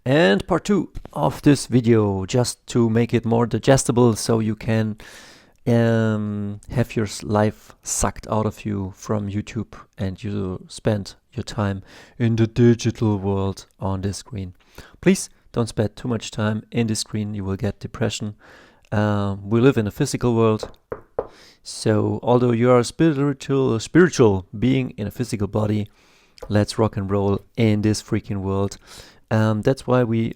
And part 2 of this video, just to make it more digestible so you can have your life sucked out of you from YouTube and you spend your time in the digital world on this screen. Please don't spend too much time in the screen, you will get depression. We live in a physical world, so although you are a spiritual being in a physical body, let's rock and roll in this freaking world. That's why we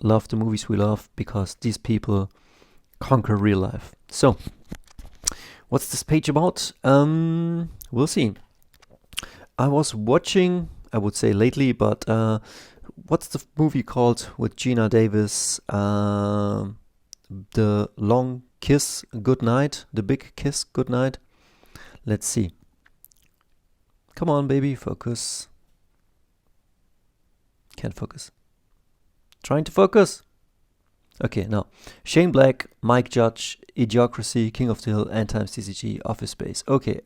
love the movies we love, because these people conquer real life. So, what's this page about? We'll see. I was watching, I would say lately, but what's the movie called with Gina Davis? The Long Kiss Goodnight, The Big Kiss Goodnight. Let's see. Come on, baby, focus. Can't focus. Trying to focus. Okay, now. Shane Black, Mike Judge, Idiocracy, King of the Hill, Endtimes, TCG, Office Space. Okay.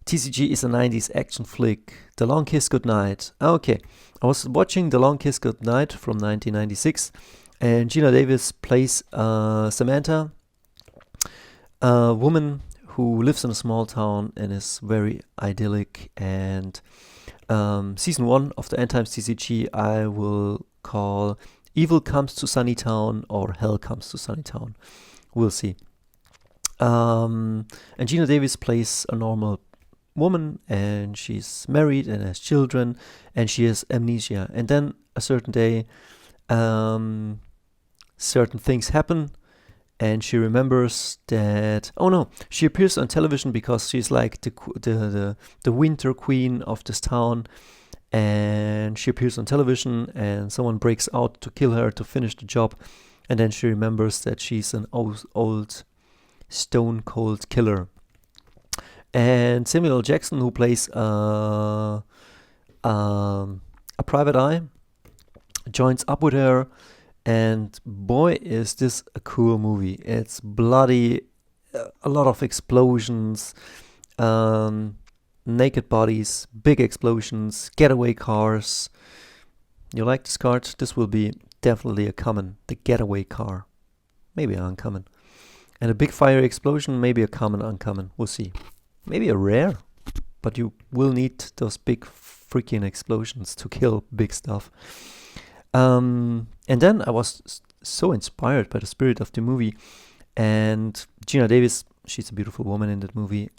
TCG is a 90s action flick. The Long Kiss Goodnight. Okay. I was watching The Long Kiss Goodnight from 1996, and Gina Davis plays Samantha, a woman who lives in a small town and is very idyllic. And season 1 of the Endtimes TCG I will call Evil Comes to Sunnytown or Hell Comes to Sunnytown. We'll see. And Gina Davis plays a normal woman, and she's married and has children, and she has amnesia. And then a certain day, certain things happen, and she remembers that, oh no, she appears on television because she's like the winter queen of this town, and she appears on television and someone breaks out to kill her to finish the job, and then she remembers that she's an old stone cold killer. And Samuel L. Jackson, who plays a private eye, joins up with her. And boy, is this a cool movie. It's bloody, a lot of explosions, naked bodies, big explosions, getaway cars. You like this card? This will be definitely a common. The getaway car. Maybe an uncommon. And a big fire explosion, maybe a common, uncommon. We'll see. Maybe a rare. But you will need those big freaking explosions to kill big stuff. And then I was so inspired by the spirit of the movie, and Gina Davis, she's a beautiful woman in that movie.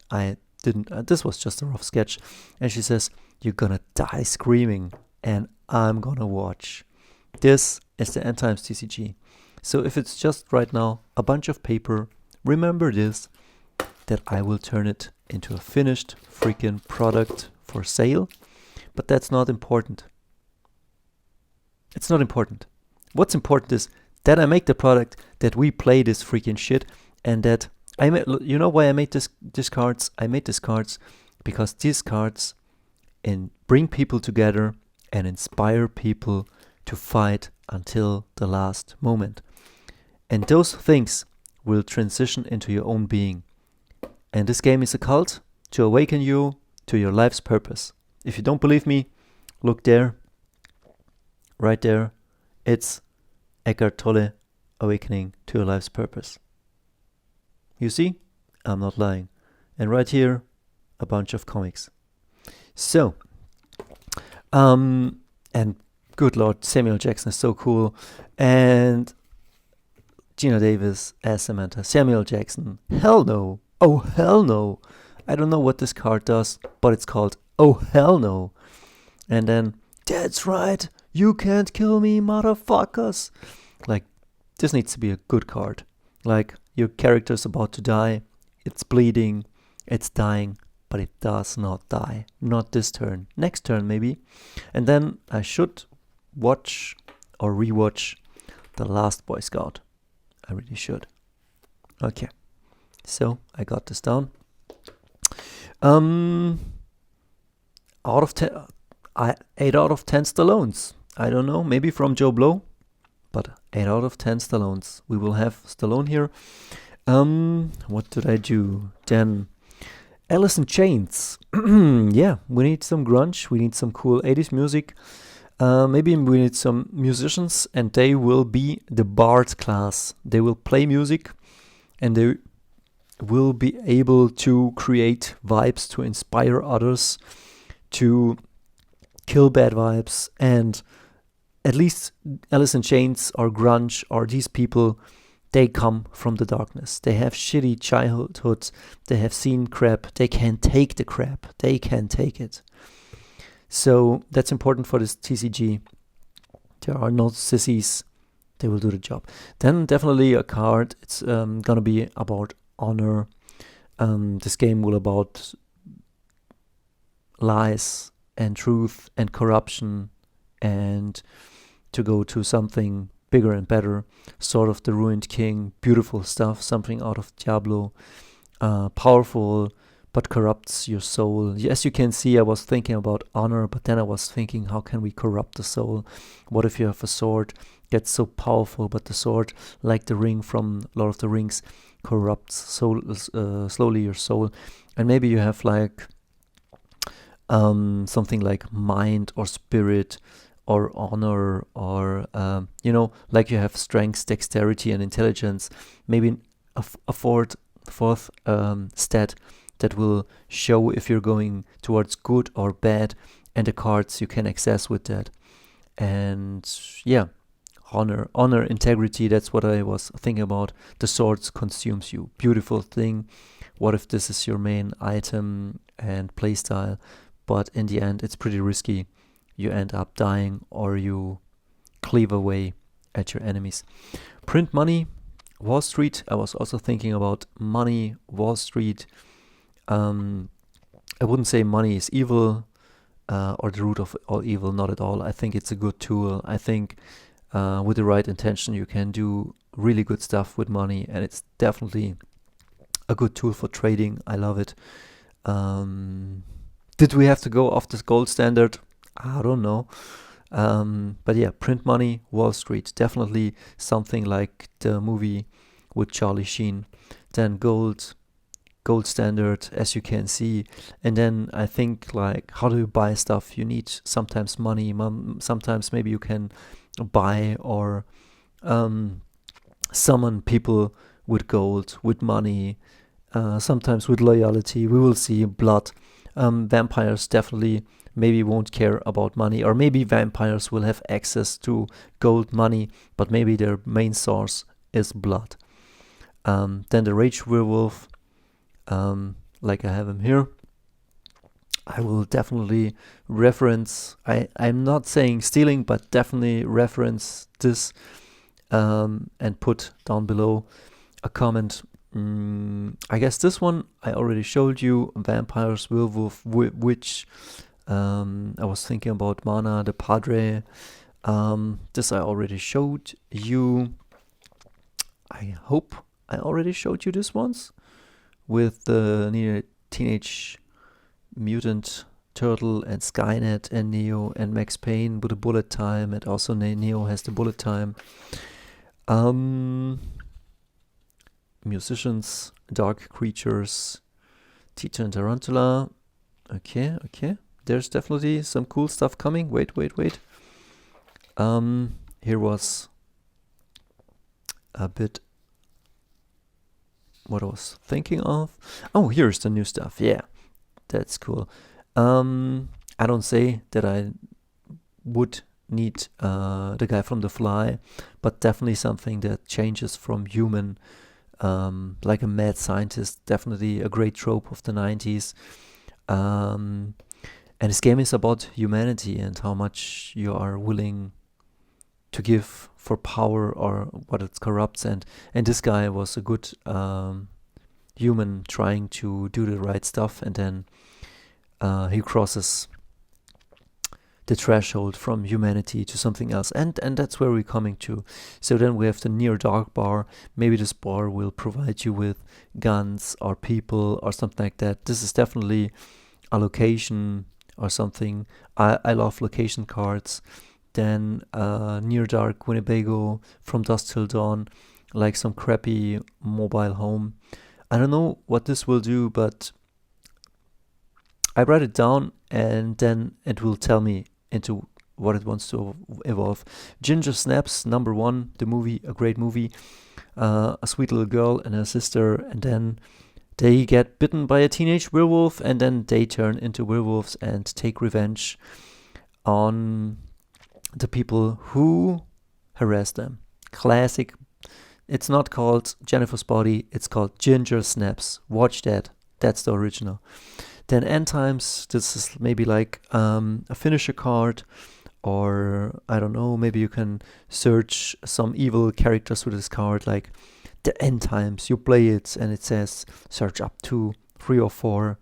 This was just a rough sketch, and she says, "You're gonna die screaming, and I'm gonna watch." This is the Endtimes TCG. So if it's just right now a bunch of paper, remember this, that I will turn it into a finished freaking product for sale, but that's not important. It's not important. What's important is that I make the product, that we play this freaking shit, and that you know why I made these cards? I made these cards because these cards bring people together and inspire people to fight until the last moment. And those things will transition into your own being. And this game is a cult to awaken you to your life's purpose. If you don't believe me, look there. Right there, it's Eckhart Tolle, Awakening to Your Life's Purpose. You see? I'm not lying. And right here, a bunch of comics. So, and good Lord, Samuel Jackson is so cool. And Gina Davis as Samantha. Samuel Jackson, hell no. Oh, hell no. I don't know what this card does, but it's called Oh, hell no. And then, that's right. You can't kill me, motherfuckers. Like, this needs to be a good card. Like, your character's about to die. It's bleeding. It's dying. But it does not die. Not this turn. Next turn, maybe. And then I should watch or rewatch The Last Boy Scout. I really should. Okay. So, I got this down. Out of 10... 8 out of 10 Stallones. I don't know, maybe from Joe Blow, but 8 out of 10 Stallones. We will have Stallone here. What did I do? Then Alice in Chains. Yeah, we need some grunge. We need some cool 80s music. Maybe we need some musicians, and they will be the bard class. They will play music, and they will be able to create vibes to inspire others, to kill bad vibes. And at least Alice in Chains or grunge or these people, they come from the darkness. They have shitty childhoods. They have seen crap. They can take the crap. They can take it. So that's important for this TCG. There are no sissies. They will do the job. Then definitely a card. It's gonna be about honor. This game will about lies and truth and corruption, and to go to something bigger and better. Sort of the Ruined King, beautiful stuff, something out of Diablo. Powerful, but corrupts your soul. As you can see, I was thinking about honor, but then I was thinking, how can we corrupt the soul? What if you have a sword that's so powerful, but the sword, like the ring from Lord of the Rings, corrupts slowly your soul? And maybe you have like something like mind or spirit or honor, or like you have strength, dexterity, and intelligence. Maybe a fourth stat that will show if you're going towards good or bad, and the cards you can access with that. And yeah, honor, integrity, that's what I was thinking about. The swords consumes you. Beautiful thing. What if this is your main item and playstyle, but in the end it's pretty risky. You end up dying, or you cleave away at your enemies. Print money, Wall Street. I was also thinking about money, Wall Street. I wouldn't say money is evil or the root of all evil, not at all. I think it's a good tool. I think with the right intention you can do really good stuff with money, and it's definitely a good tool for trading. I love it. Did we have to go off this gold standard? I don't know. But yeah, print money, Wall Street, definitely something like the movie with Charlie Sheen. Then gold standard, as you can see. And then I think, like, how do you buy stuff? You need sometimes money, sometimes maybe you can buy or summon people with gold, with money, sometimes with loyalty. We will see blood. Vampires definitely maybe won't care about money, or maybe vampires will have access to gold money, but maybe their main source is blood. Then the Rage Werewolf, like I have him here. I will definitely reference, I'm not saying stealing, but definitely reference this and put down below a comment. I guess this one I already showed you, Vampires, Werewolf, Witch. I was thinking about Mana, the Padre. This I already showed you. I hope I already showed you this once, with the Teenage Mutant Turtle and Skynet and Neo and Max Payne with the bullet time, and also Neo has the bullet time. Musicians, Dark Creatures, Tita and Tarantula. Okay. There's definitely some cool stuff coming. Wait. Here was a bit what I was thinking of. Oh, here's the new stuff. Yeah, that's cool. I don't say that I would need the guy from The Fly, but definitely something that changes from human, like a mad scientist. Definitely a great trope of the 90s. And this game is about humanity and how much you are willing to give for power or what it corrupts. And this guy was a good human trying to do the right stuff, and then he crosses the threshold from humanity to something else, and that's where we're coming to. So then we have the Near Dark bar. Maybe this bar will provide you with guns or people or something like that. This is definitely a location or something. I love location cards. Then Near Dark Winnebago, From Dusk Till Dawn, like some crappy mobile home. I don't know what this will do, but I write it down and then it will tell me into what it wants to evolve. Ginger Snaps, number 1, the movie, a great movie. A sweet little girl and her sister, and then they get bitten by a teenage werewolf, and then they turn into werewolves and take revenge on the people who harass them. Classic. It's not called Jennifer's Body, it's called Ginger Snaps. Watch that. That's the original. Then Endtimes, this is maybe like a finisher card, or I don't know, maybe you can search some evil characters with this card, like the Endtimes. You play it and it says search up to 3 or 4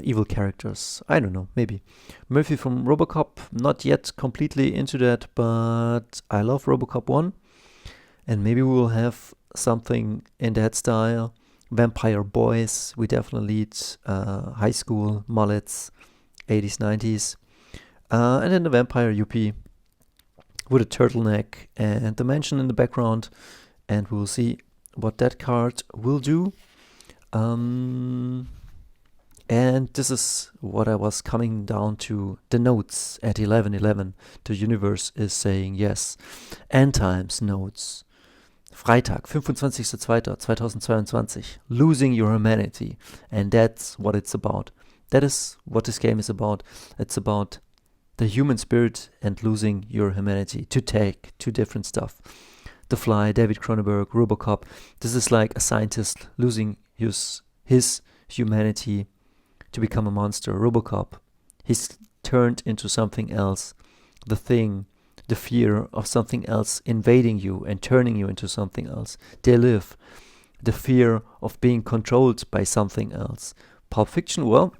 evil characters. I don't know, maybe. Murphy from RoboCop, not yet completely into that, but I love RoboCop 1. And maybe we will have something in that style. Vampire Boys, we definitely need high school mullets, 80s, 90s. And then the Vampire UP with a turtleneck and the mansion in the background. And we'll see what that card will do. And this is what I was coming down to. The notes at 11:11. The universe is saying yes. Endtimes notes. Freitag, 25.02.2022. Losing your humanity. And that's what it's about. That is what this game is about. It's about the human spirit and losing your humanity. To take two different stuff. The Fly, David Cronenberg, RoboCop. This is like a scientist losing his humanity to become a monster. RoboCop, he's turned into something else. The Thing, the fear of something else invading you and turning you into something else. They Live, the fear of being controlled by something else. Pulp Fiction, well,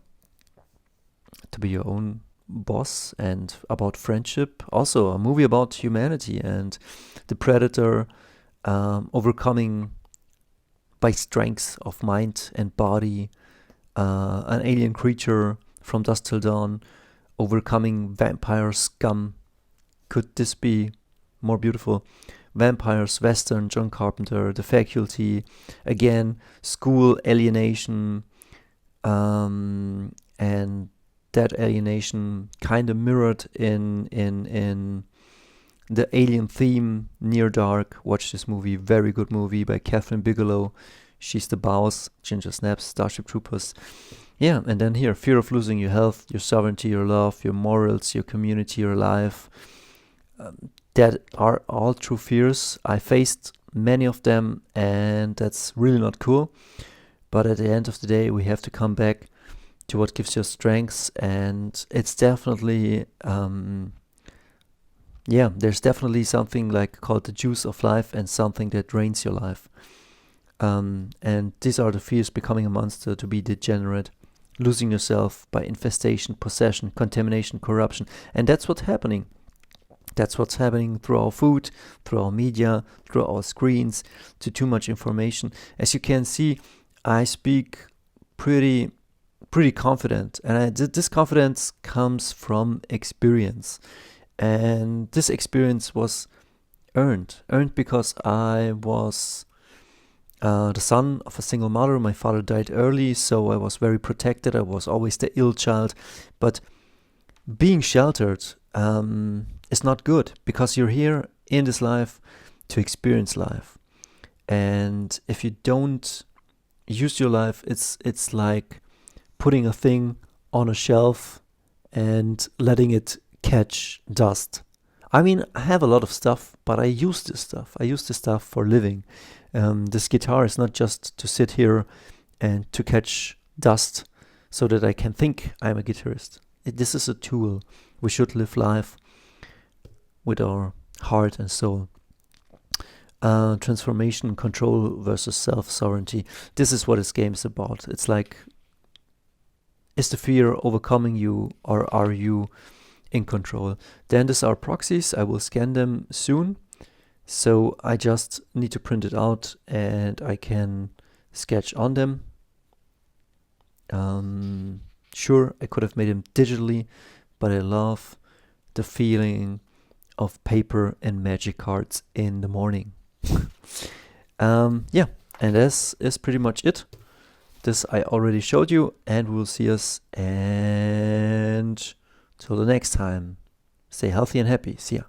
to be your own boss and about friendship. Also a movie about humanity and the predator overcoming by strength of mind and body an alien creature from Dusk Till Dawn overcoming vampire scum. Could this be more beautiful? Vampires, Western, John Carpenter, The Faculty, again, school alienation, and that alienation kind of mirrored in the alien theme, Near Dark. Watch this movie, very good movie by Catherine Bigelow. She's the boss, Ginger Snaps, Starship Troopers. Yeah, and then here, fear of losing your health, your sovereignty, your love, your morals, your community, your life. That are all true fears. I faced many of them, and that's really not cool. But at the end of the day, we have to come back to what gives you strength, and it's definitely, there's definitely something like called the juice of life and something that drains your life. And these are the fears: becoming a monster, to be degenerate, losing yourself by infestation, possession, contamination, corruption. And that's what's happening. That's what's happening through our food, through our media, through our screens, to too much information. As you can see, I speak pretty confident, and this confidence comes from experience. And this experience was earned because I was the son of a single mother. My father died early, so I was very protected. I was always the ill child. But being sheltered is not good, because you're here in this life to experience life. And if you don't use your life, it's like putting a thing on a shelf and letting it catch dust. I mean, I have a lot of stuff, but I use this stuff. I use this stuff for living. This guitar is not just to sit here and to catch dust so that I can think I'm a guitarist. This is a tool. We should live life with our heart and soul. Transformation, control versus self-sovereignty. This is what this game is about. It's like, is the fear overcoming you, or are you in control? Then these are proxies. I will scan them soon. So I just need to print it out and I can sketch on them. Sure, I could have made them digitally, but I love the feeling of paper and magic cards in the morning. And this is pretty much it. This I already showed you, and we'll see us, and till the next time. Stay healthy and happy. See ya.